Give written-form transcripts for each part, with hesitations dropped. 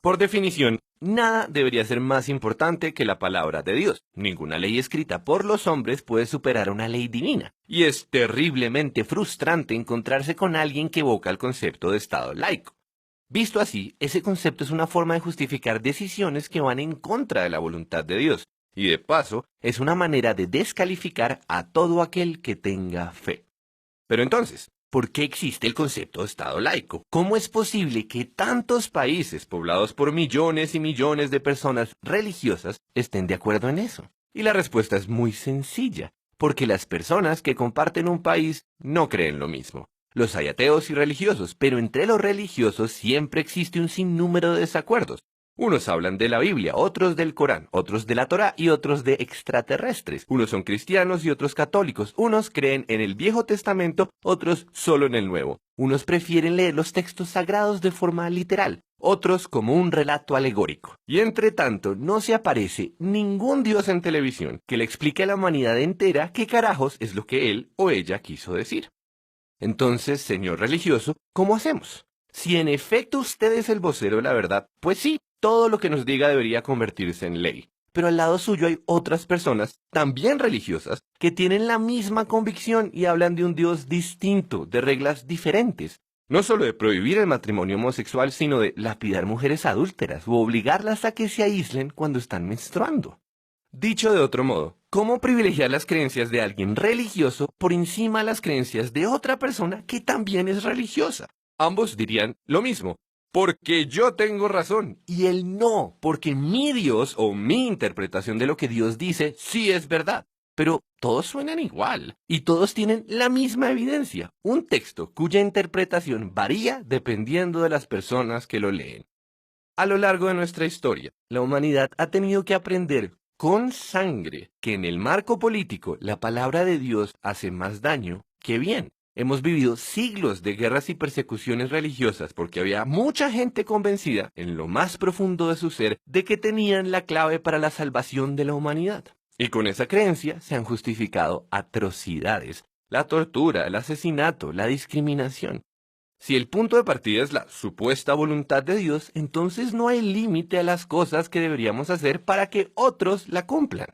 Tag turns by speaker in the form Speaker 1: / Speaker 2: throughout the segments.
Speaker 1: Por definición, nada debería ser más importante que la palabra de Dios. Ninguna ley escrita por los hombres puede superar una ley divina. Y es terriblemente frustrante encontrarse con alguien que evoca el concepto de Estado laico. Visto así, ese concepto es una forma de justificar decisiones que van en contra de la voluntad de Dios. Y de paso, es una manera de descalificar a todo aquel que tenga fe. Pero entonces, ¿por qué existe el concepto de Estado laico? ¿Cómo es posible que tantos países poblados por millones y millones de personas religiosas estén de acuerdo en eso? Y la respuesta es muy sencilla, porque las personas que comparten un país no creen lo mismo. Los hay ateos y religiosos, pero entre los religiosos siempre existe un sinnúmero de desacuerdos. Unos hablan de la Biblia, otros del Corán, otros de la Torá y otros de extraterrestres. Unos son cristianos y otros católicos. Unos creen en el Viejo Testamento, otros solo en el Nuevo. Unos prefieren leer los textos sagrados de forma literal, otros como un relato alegórico. Y entre tanto, no se aparece ningún dios en televisión que le explique a la humanidad entera qué carajos es lo que él o ella quiso decir. Entonces, señor religioso, ¿cómo hacemos? Si en efecto usted es el vocero de la verdad, pues sí, todo lo que nos diga debería convertirse en ley. Pero al lado suyo hay otras personas, también religiosas, que tienen la misma convicción y hablan de un Dios distinto, de reglas diferentes. No solo de prohibir el matrimonio homosexual, sino de lapidar mujeres adúlteras o obligarlas a que se aíslen cuando están menstruando. Dicho de otro modo, ¿cómo privilegiar las creencias de alguien religioso por encima de las creencias de otra persona que también es religiosa? Ambos dirían lo mismo, porque yo tengo razón, y él no, porque mi Dios o mi interpretación de lo que Dios dice sí es verdad. Pero todos suenan igual, y todos tienen la misma evidencia, un texto cuya interpretación varía dependiendo de las personas que lo leen. A lo largo de nuestra historia, la humanidad ha tenido que aprender con sangre que en el marco político la palabra de Dios hace más daño que bien. Hemos vivido siglos de guerras y persecuciones religiosas porque había mucha gente convencida en lo más profundo de su ser de que tenían la clave para la salvación de la humanidad. Y con esa creencia se han justificado atrocidades, la tortura, el asesinato, la discriminación. Si el punto de partida es la supuesta voluntad de Dios, entonces no hay límite a las cosas que deberíamos hacer para que otros la cumplan.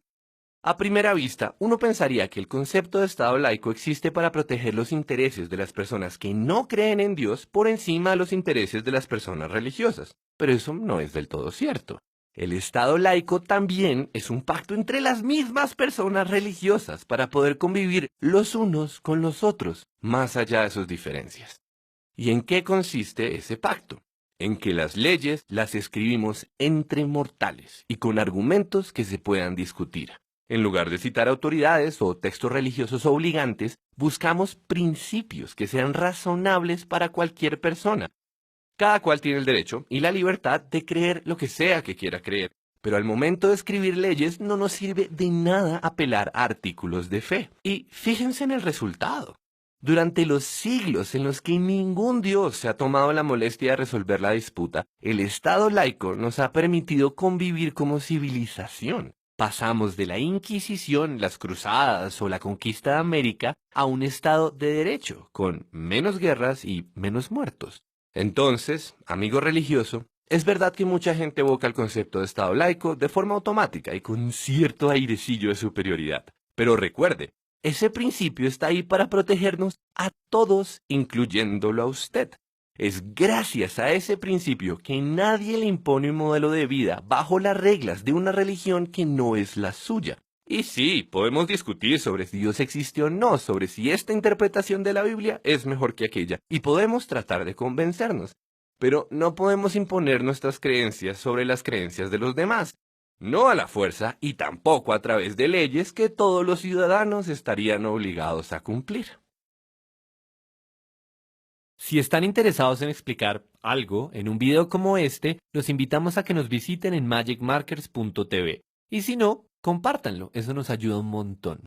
Speaker 1: A primera vista, uno pensaría que el concepto de Estado laico existe para proteger los intereses de las personas que no creen en Dios por encima de los intereses de las personas religiosas. Pero eso no es del todo cierto. El Estado laico también es un pacto entre las mismas personas religiosas para poder convivir los unos con los otros, más allá de sus diferencias. ¿Y en qué consiste ese pacto? En que las leyes las escribimos entre mortales y con argumentos que se puedan discutir. En lugar de citar autoridades o textos religiosos obligantes, buscamos principios que sean razonables para cualquier persona. Cada cual tiene el derecho y la libertad de creer lo que sea que quiera creer, pero al momento de escribir leyes no nos sirve de nada apelar a artículos de fe. Y fíjense en el resultado. Durante los siglos en los que ningún dios se ha tomado la molestia de resolver la disputa, el Estado laico nos ha permitido convivir como civilización. Pasamos de la Inquisición, las Cruzadas o la conquista de América a un Estado de derecho, con menos guerras y menos muertos. Entonces, amigo religioso, es verdad que mucha gente evoca el concepto de Estado laico de forma automática y con un cierto airecillo de superioridad. Pero recuerde, ese principio está ahí para protegernos a todos, incluyéndolo a usted. Es gracias a ese principio que nadie le impone un modelo de vida bajo las reglas de una religión que no es la suya. Y sí, podemos discutir sobre si Dios existe o no, sobre si esta interpretación de la Biblia es mejor que aquella, y podemos tratar de convencernos. Pero no podemos imponer nuestras creencias sobre las creencias de los demás. No a la fuerza y tampoco a través de leyes que todos los ciudadanos estarían obligados a cumplir. Si están interesados en explicar algo en un video como este, los invitamos a que nos visiten en magicmarkers.tv. Y si no, compártanlo, eso nos ayuda un montón.